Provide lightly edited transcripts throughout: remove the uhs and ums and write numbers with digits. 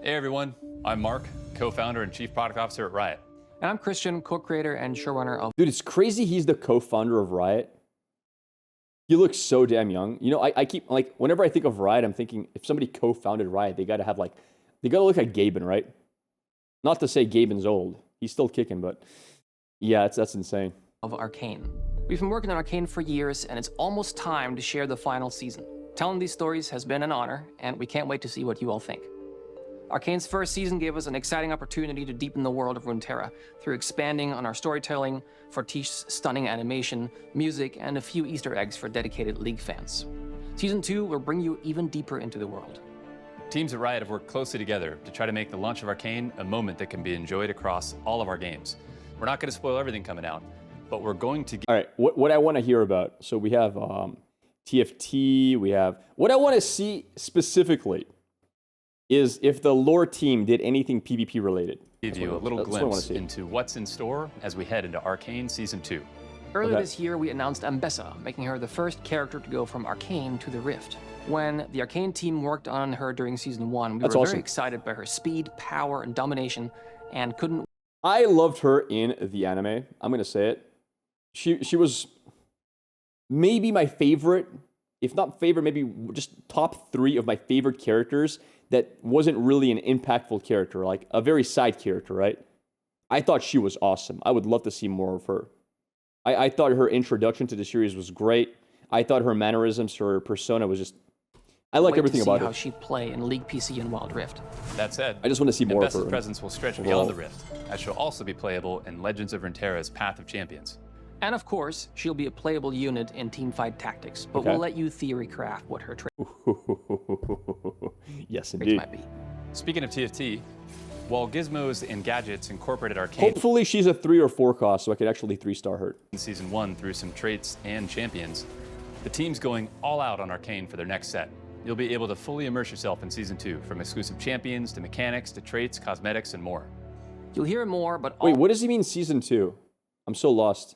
Hey everyone, I'm Mark, co-founder and chief product officer at Riot. And I'm Christian, co-creator and showrunner of... Dude, it's crazy he's the co-founder of Riot. He looks so damn young. You know, I keep, like, whenever I think of Riot, I'm thinking if somebody co-founded Riot, they gotta have, like, they gotta look like Gaben, right? Not to say Gaben's old. He's still kicking, but yeah, that's insane. Of Arcane. We've been working on Arcane for years, and it's almost time to share the final season. Telling these stories has been an honor, and we can't wait to see what you all think. Arcane's first season gave us an exciting opportunity to deepen the world of Runeterra through expanding on our storytelling, Fortiche's stunning animation, music, and a few Easter eggs for dedicated League fans. Season 2 will bring you even deeper into the world. Teams at Riot have worked closely together to try to make the launch of Arcane a moment that can be enjoyed across all of our games. We're not going to spoil everything coming out, but we're going to... All right, what I want to hear about, so we have TFT, we have... What I want to see specifically is if the lore team did anything PvP related. Give you a little glimpse into what's in store as we head into Arcane Season 2. Earlier this year, we announced Ambessa, making her the first character to go from Arcane to the Rift. When the Arcane team worked on her during Season 1, we were very excited by her speed, power, and domination, and couldn't... I loved her in the anime. I'm going to say it. She was maybe my favorite, if not favorite, maybe just top 3 of my favorite characters that wasn't really an impactful character, like a very side character, right? I thought she was awesome. I would love to see more of her. I thought her introduction to the series was great. I thought her mannerisms, her persona was just... I like everything about her. How she'd play in League PC and Wild Rift. That said, I just want to see more of her. Ambessa's presence will stretch beyond the Rift, as she'll also be playable in Legends of Runeterra's Path of Champions. And of course, she'll be a playable unit in teamfight tactics, but we'll let you theory craft what her yes, indeed. might be. Speaking of TFT, while gizmos and gadgets incorporated Arcane... Hopefully she's a 3 or 4 cost, so I could actually 3-star her. In Season 1 through some traits and champions, the team's going all out on Arcane for their next set. You'll be able to fully immerse yourself in Season 2, from exclusive champions to mechanics to traits, cosmetics, and more. You'll hear more, but... Wait, what does he mean Season 2? I'm so lost.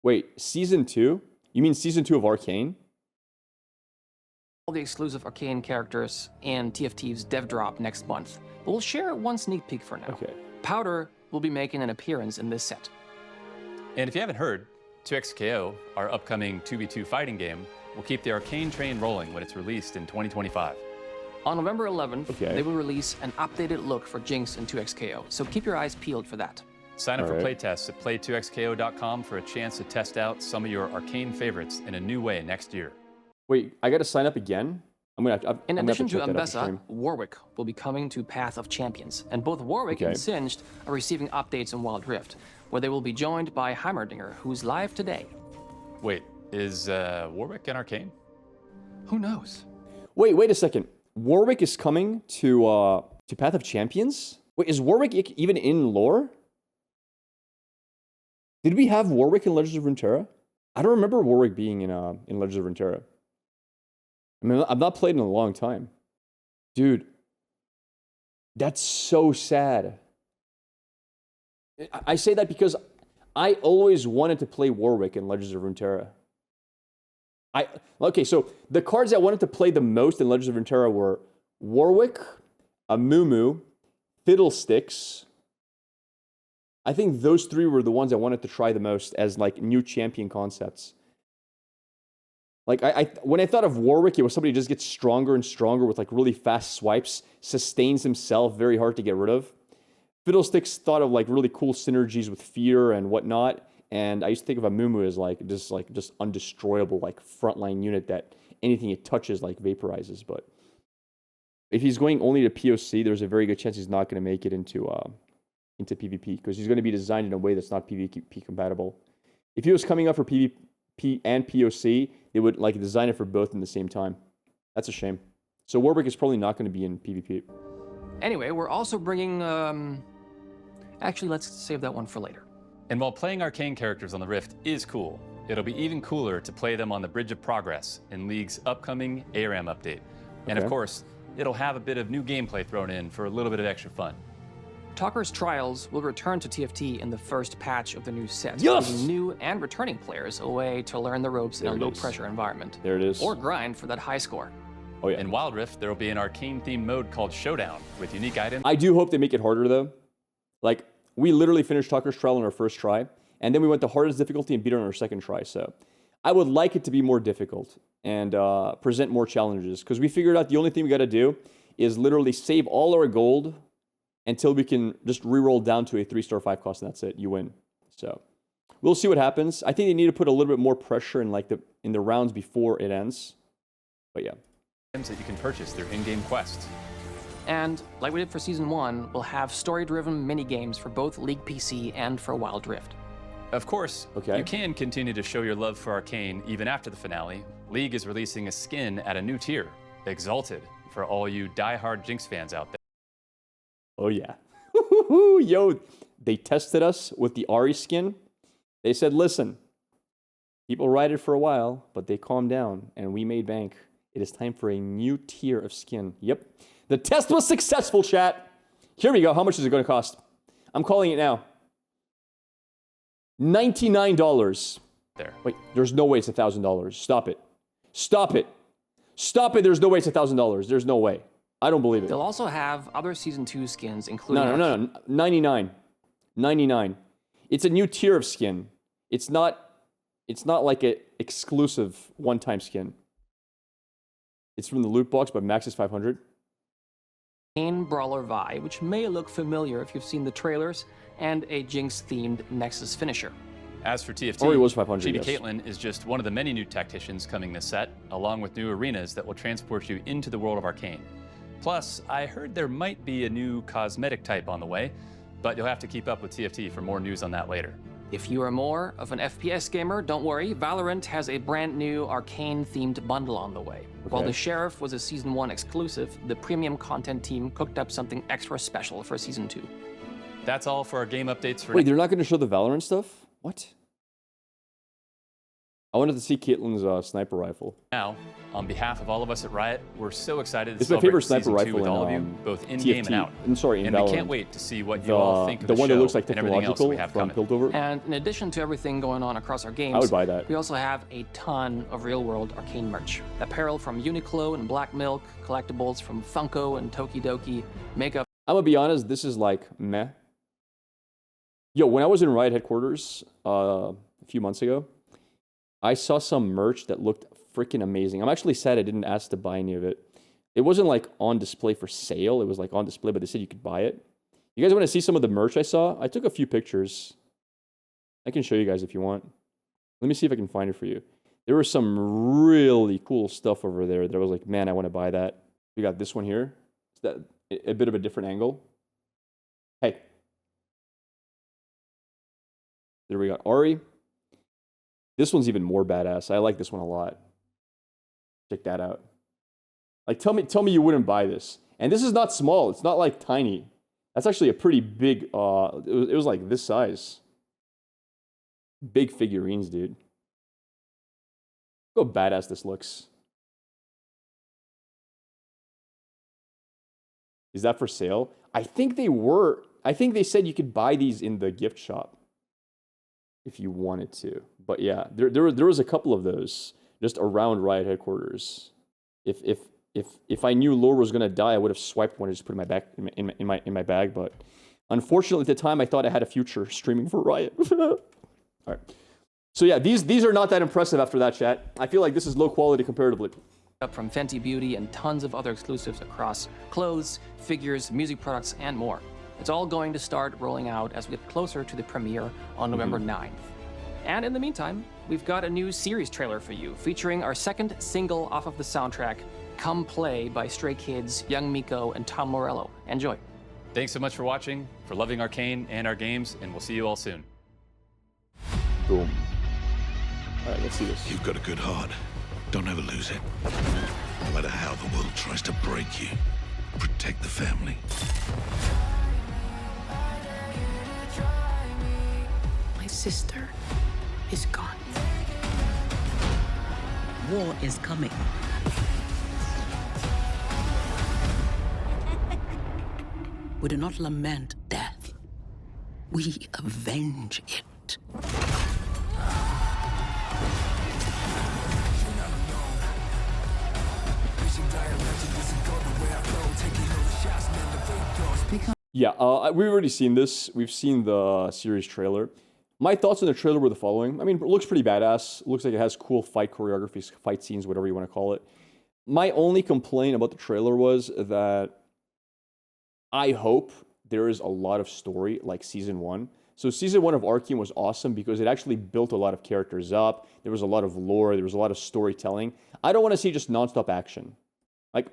Wait, Season 2? You mean Season 2 of Arcane? All the exclusive Arcane characters in TFT's dev drop next month. But we'll share one sneak peek for now. Okay. Powder will be making an appearance in this set. And if you haven't heard, 2XKO, our upcoming 2v2 fighting game, will keep the Arcane train rolling when it's released in 2025. On November 11th, they will release an updated look for Jinx in 2XKO, so keep your eyes peeled for that. Sign up for playtests at play2xko.com for a chance to test out some of your Arcane favorites in a new way next year. Wait, I gotta sign up again? In addition to Ambessa, Warwick will be coming to Path of Champions, and both Warwick and Singed are receiving updates in Wild Rift, where they will be joined by Heimerdinger, who's live today. Wait, is Warwick in Arcane? Who knows? Wait a second. Warwick is coming to Path of Champions? Wait, is Warwick even in lore? Did we have Warwick in Legends of Runeterra? I don't remember Warwick being in Legends of Runeterra. I mean, I've not played in a long time. Dude, that's so sad. I say that because I always wanted to play Warwick in Legends of Runeterra. Okay, so the cards I wanted to play the most in Legends of Runeterra were Warwick, Amumu, Fiddlesticks. I think those 3 were the ones I wanted to try the most as like new champion concepts. Like when I thought of Warwick, it was somebody who just gets stronger and stronger with like really fast swipes, sustains himself, very hard to get rid of. Fiddlesticks thought of like really cool synergies with fear and whatnot. And I used to think of Amumu as like just undestroyable, like frontline unit that anything it touches like vaporizes. But if he's going only to POC, there's a very good chance he's not going to make it into PvP, because he's going to be designed in a way that's not PvP compatible. If he was coming up for PvP and POC, they would like design it for both in the same time. That's a shame. So Warwick is probably not going to be in PvP. Anyway, we're also bringing... Actually, let's save that one for later. And while playing Arcane characters on the Rift is cool, it'll be even cooler to play them on the Bridge of Progress in League's upcoming ARAM update. And of course, it'll have a bit of new gameplay thrown in for a little bit of extra fun. Talker's Trials will return to TFT in the first patch of the new set, giving new and returning players a way to learn the ropes in a low-pressure environment. There it is. Or grind for that high score. Oh, yeah. In Wild Rift, there will be an Arcane-themed mode called Showdown with unique items. I do hope they make it harder, though. Like, we literally finished Tucker's Trial on our first try, and then we went to hardest difficulty and beat it on our second try. So I would like it to be more difficult and present more challenges, because we figured out the only thing we got to do is literally save all our gold until we can just reroll down to a 3-star 5 cost, and that's it. You win. So we'll see what happens. I think they need to put a little bit more pressure in in the rounds before it ends. But yeah. That you can purchase through in-game quests. And like we did for Season 1, we'll have story-driven mini-games for both League PC and for Wild Rift. Of course, you can continue to show your love for Arcane even after the finale. League is releasing a skin at a new tier, Exalted, for all you die-hard Jinx fans out there. Oh yeah. Yo, they tested us with the Ahri skin. They said, listen, people ride it for a while, but they calmed down, and we made bank. It is time for a new tier of skin. Yep. The test was successful, chat. Here we go. How much is it going to cost? I'm calling it now. $99. There. Wait, there's no way it's $1,000. Stop it. Stop it. Stop it. There's no way it's $1,000. There's no way. I don't believe it. They'll also have other Season 2 skins, including... No. 99. 99. It's a new tier of skin. It's not like an exclusive one-time skin. It's from the loot box, but max is 500. Arcane Brawler Vi, which may look familiar if you've seen the trailers, and a Jinx-themed Nexus finisher. As for TFT, Or it was 500, Chibi yes. Caitlyn is just one of the many new tacticians coming this set, along with new arenas that will transport you into the world of Arcane. Plus, I heard there might be a new cosmetic type on the way, but you'll have to keep up with TFT for more news on that later. If you are more of an FPS gamer, don't worry, Valorant has a brand new Arcane-themed bundle on the way. While the Sheriff was a Season 1 exclusive, the premium content team cooked up something extra special for Season 2. That's all for our game updates for Wait, they're not going to show the Valorant stuff? What? I wanted to see Caitlyn's sniper rifle. now. On behalf of all of us at Riot, we're so excited to It's my celebrate favorite sniper Season 2 rifle with all of you, in both in-game and out. I'm sorry, in And we Valorant. can't wait to see what you all think of the the one show that looks like and everything else that technological we have from coming. Piltover. And in addition to everything going on across our games, I would buy that. we also have a ton of real-world Arcane merch. Apparel from Uniqlo and Black Milk, collectibles from Funko and Tokidoki, makeup. I'm gonna be honest, this is like meh. Yo, when I was in Riot headquarters a few months ago, I saw some merch that looked freaking amazing. I'm actually sad I didn't ask to buy any of it. It wasn't like on display for sale. It was like on display, but they said you could buy it. You guys want to see some of the merch I saw? I took a few pictures. I can show you guys if you want. Let me see if I can find it for you. There was some really cool stuff over there that I was like, man, I want to buy that. We got this one here. Is that a bit of a different angle? Hey. There we got Ahri. This one's even more badass. I like this one a lot. Check that out. Like, tell me you wouldn't buy this. And this is not small. It's not like tiny. That's actually a pretty big, it was like this size. Big figurines, dude. Look how badass this looks. Is that for sale? I think they said you could buy these in the gift shop if you wanted to. But yeah, there was a couple of those just around Riot headquarters. If I knew Lore was gonna die, I would have swiped one and just put it in my back in my bag. But unfortunately, at the time, I thought I had a future streaming for Riot. All right. So yeah, these are not that impressive after that, chat. I feel like this is low quality comparatively. Up from Fenty Beauty and tons of other exclusives across clothes, figures, music products, and more. It's all going to start rolling out as we get closer to the premiere on November 9th. And in the meantime, we've got a new series trailer for you, featuring our second single off of the soundtrack, Come Play by Stray Kids, Young Miko, and Tom Morello. Enjoy. Thanks so much for watching, for loving Arcane and our games, and we'll see you all soon. Boom. All right, let's see this. You've got a good heart. Don't ever lose it. No matter how the world tries to break you, protect the family. My sister is gone. War is coming. We do not lament death. We avenge it. Facing dire Yeah, we've already seen this. We've seen the series trailer. My thoughts on the trailer were the following. I mean, it looks pretty badass. It looks like it has cool fight choreographies, fight scenes, whatever you want to call it. My only complaint about the trailer was that I hope there is a lot of story like season 1. So season 1 of Arcane was awesome because it actually built a lot of characters up. There was a lot of lore. There was a lot of storytelling. I don't want to see just nonstop action. Like,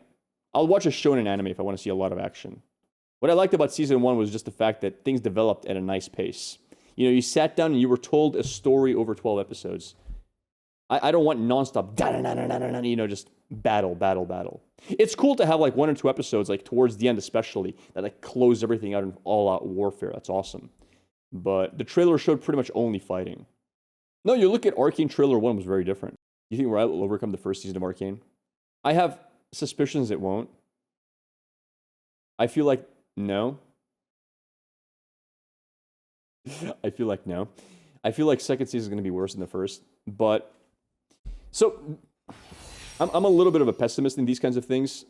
I'll watch a shonen anime if I want to see a lot of action. What I liked about season 1 was just the fact that things developed at a nice pace. You know, you sat down and you were told a story over 12 episodes. I don't want nonstop, you know, just battle. It's cool to have like 1 or 2 episodes, like towards the end especially, that like close everything out in all-out warfare. That's awesome. But the trailer showed pretty much only fighting. No, you look at Arcane trailer 1 was very different. You think Riot will overcome the first season of Arcane? I have suspicions it won't. I feel like no. I feel like no. I feel like second season is going to be worse than the first. But, so, I'm a little bit of a pessimist in these kinds of things.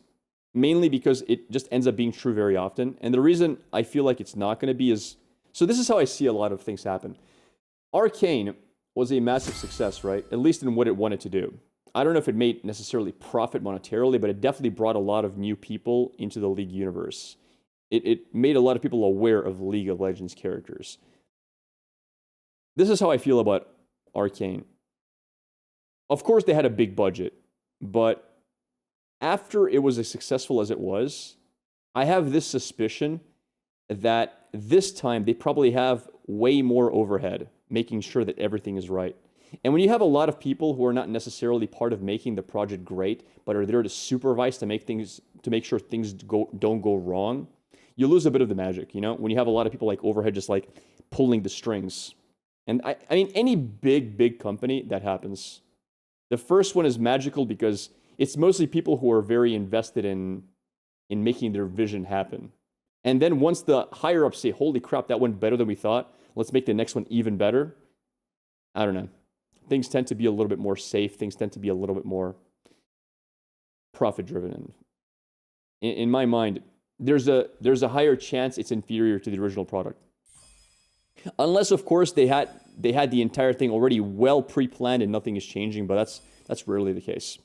Mainly because it just ends up being true very often. And the reason I feel like it's not going to be is... So this is how I see a lot of things happen. Arcane was a massive success, right? At least in what it wanted to do. I don't know if it made necessarily profit monetarily, but it definitely brought a lot of new people into the League universe. It made a lot of people aware of League of Legends characters. This is how I feel about Arcane. Of course, they had a big budget, but after it was as successful as it was, I have this suspicion that this time they probably have way more overhead, making sure that everything is right. And when you have a lot of people who are not necessarily part of making the project great, but are there to supervise to make sure things don't go wrong, you lose a bit of the magic, you know? When you have a lot of people like overhead just like pulling the strings. And I mean, any big company, that happens. The first one is magical because it's mostly people who are very invested in making their vision happen. And then once the higher ups say, holy crap, that went better than we thought, let's make the next one even better. I don't know. Things tend to be a little bit more safe. Things tend to be a little bit more profit-driven. In my mind, there's a higher chance it's inferior to the original product. Unless, of course, they had the entire thing already well pre-planned and nothing is changing, but that's rarely the case.